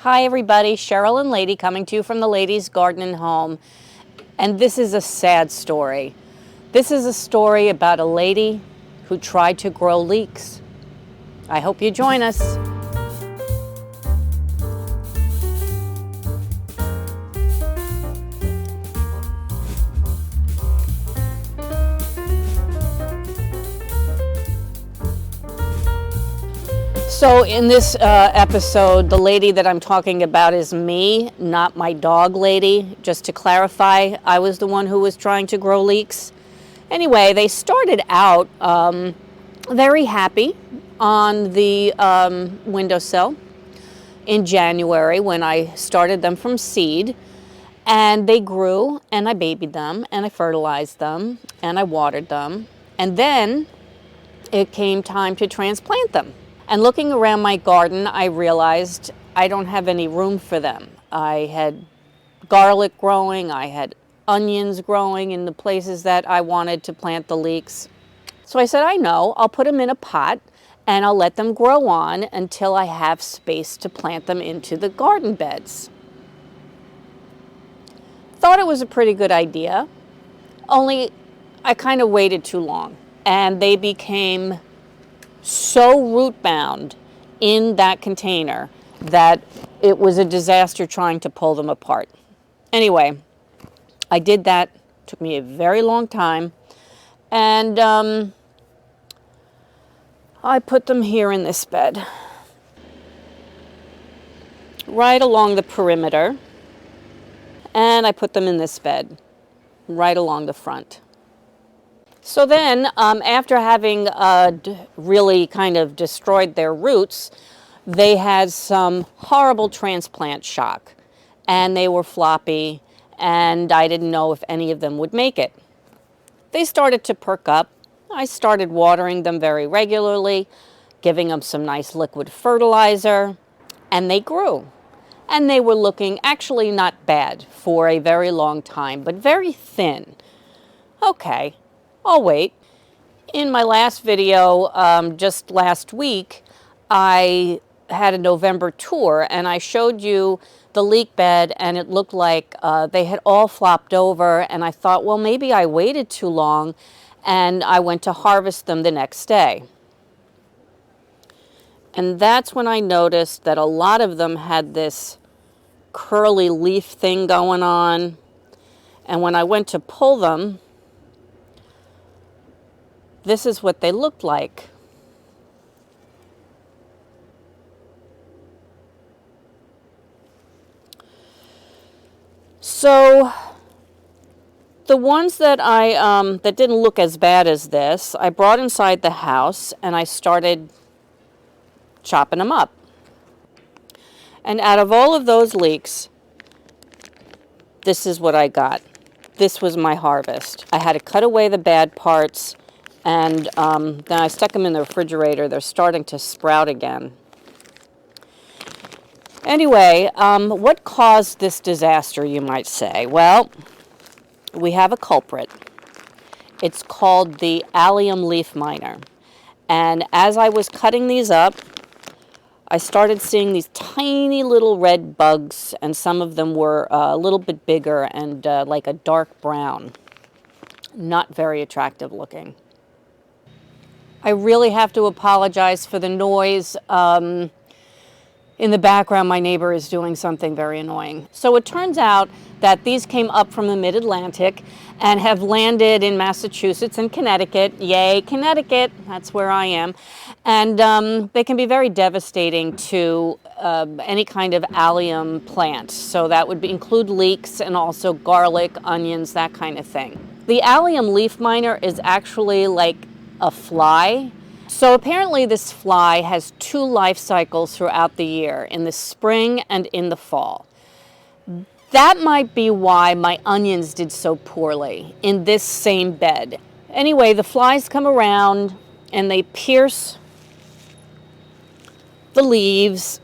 Hi everybody, Cheryl and Lady coming to you from the Lady's Garden and Home. And this is a sad story. This is a story about a lady who tried to grow leeks. I hope you join us. So in this episode, the lady that I'm talking about is me, not my dog Lady. Just to clarify, I was the one who was trying to grow leeks. Anyway, they started out very happy on the windowsill in January when I started them from seed. And they grew, and I babied them, and I fertilized them, and I watered them. And then it came time to transplant them. And looking around my garden, I realized I don't have any room for them. I had garlic growing, I had onions growing in the places that I wanted to plant the leeks. So I said, I know, I'll put them in a pot and I'll let them grow on until I have space to plant them into the garden beds. Thought it was a pretty good idea, only I kind of waited too long and they became so root bound in that container that it was a disaster trying to pull them apart. Anyway, I did that. Took me a very long time. And I put them here in this bed, right along the perimeter. And I put them in this bed, right along the front. So then, after having really kind of destroyed their roots, they had some horrible transplant shock. And they were floppy, and I didn't know if any of them would make it. They started to perk up. I started watering them very regularly, giving them some nice liquid fertilizer, and they grew. And they were looking actually not bad for a very long time, but very thin. Okay. I'll wait. In my last video, just last week, I had a November tour and I showed you the leek bed and it looked like they had all flopped over, and I thought, well, maybe I waited too long, and I went to harvest them the next day. And that's when I noticed that a lot of them had this curly leaf thing going on, and when I went to pull them, this is what they looked like. So the ones that that didn't look as bad as this, I brought inside the house and I started chopping them up. And out of all of those leeks, this is what I got. This was my harvest. I had to cut away the bad parts. And then I stuck them in the refrigerator. They're starting to sprout again. Anyway, what caused this disaster, you might say? Well, we have a culprit. It's called the Allium Leaf Miner. And as I was cutting these up, I started seeing these tiny little red bugs, and some of them were a little bit bigger and like a dark brown. Not very attractive looking. I really have to apologize for the noise. In the background, my neighbor is doing something very annoying. So it turns out that these came up from the mid-Atlantic and have landed in Massachusetts and Connecticut. Yay, Connecticut, that's where I am. And they can be very devastating to any kind of allium plant. So that would include leeks and also garlic, onions, that kind of thing. The allium leaf miner is actually like a fly. So apparently this fly has 2 life cycles throughout the year, in the spring and in the fall. That might be why my onions did so poorly in this same bed. Anyway, the flies come around and they pierce the leaves.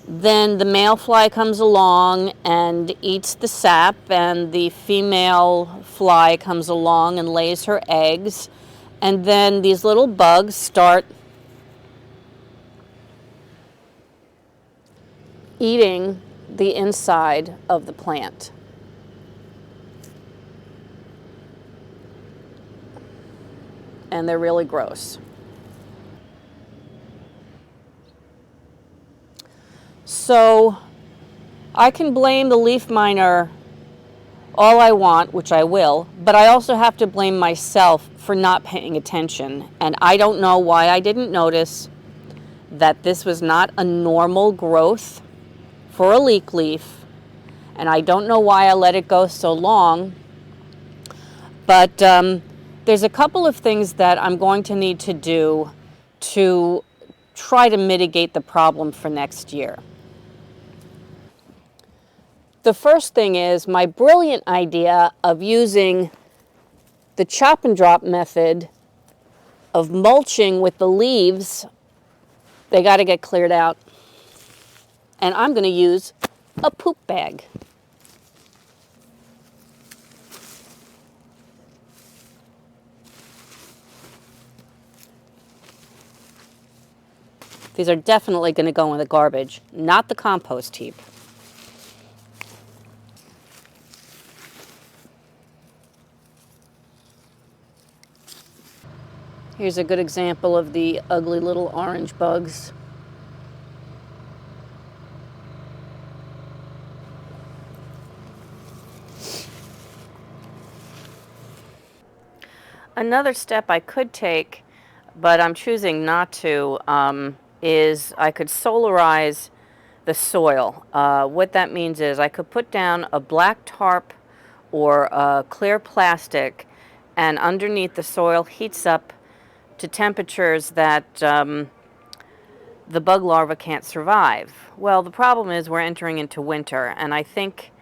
Then the male fly comes along and eats the sap, and the female fly comes along and lays her eggs. And then these little bugs start eating the inside of the plant. And they're really gross. So I can blame the leaf miner all I want, which I will, but I also have to blame myself for not paying attention. And I don't know why I didn't notice that this was not a normal growth for a leek leaf. And I don't know why I let it go so long. But there's a couple of things that I'm going to need to do to try to mitigate the problem for next year. The first thing is my brilliant idea of using the chop and drop method of mulching with the leaves. They got to get cleared out. And I'm going to use a poop bag. These are definitely going to go in the garbage, not the compost heap. Here's a good example of the ugly little orange bugs. Another step I could take, but I'm choosing not to, is I could solarize the soil. What that means is I could put down a black tarp or a clear plastic, and underneath the soil heats up to temperatures that the bug larva can't survive. Well, the problem is we're entering into winter, and I think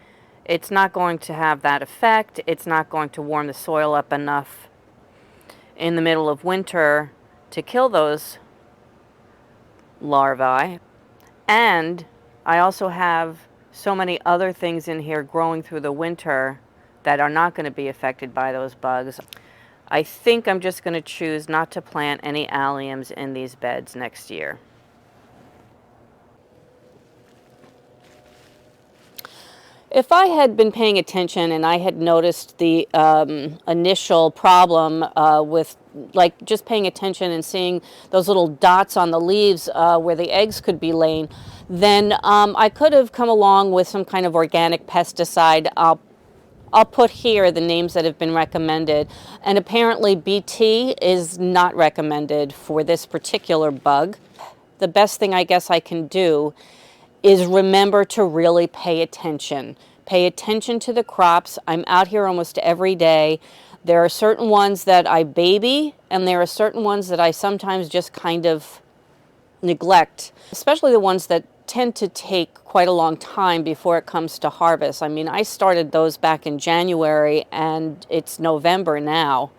it's not going to have that effect. It's not going to warm the soil up enough in the middle of winter to kill those larvae. And I also have so many other things in here growing through the winter that are not going to be affected by those bugs. I think I'm just going to choose not to plant any alliums in these beds next year. If I had been paying attention and I had noticed the initial problem with like just paying attention and seeing those little dots on the leaves where the eggs could be laying, then I could have come along with some kind of organic pesticide. I'll put here the names that have been recommended, and apparently BT is not recommended for this particular bug. The best thing I guess I can do is remember to really pay attention. Pay attention to the crops. I'm out here almost every day. There are certain ones that I baby, and there are certain ones that I sometimes just kind of neglect, especially the ones that tend to take quite a long time before it comes to harvest. I mean, I started those back in January, and it's November now.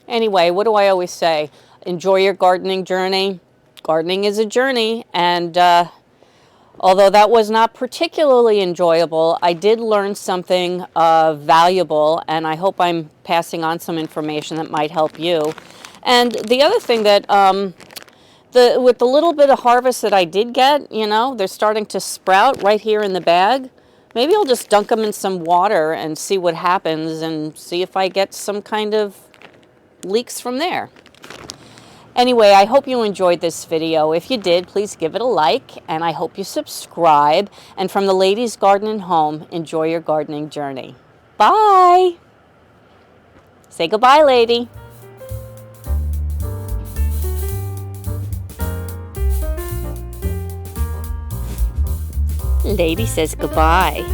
Anyway, what do I always say? Enjoy your gardening journey. Gardening is a journey, and although that was not particularly enjoyable, I did learn something valuable, and I hope I'm passing on some information that might help you. And the other thing that with the little bit of harvest that I did get, you know, they're starting to sprout right here in the bag. Maybe I'll just dunk them in some water and see what happens and see if I get some kind of leeks from there. Anyway, I hope you enjoyed this video. If you did, please give it a like, and I hope you subscribe. And from the Ladies Garden and Home, enjoy your gardening journey. Bye! Say goodbye, lady. Lady says goodbye.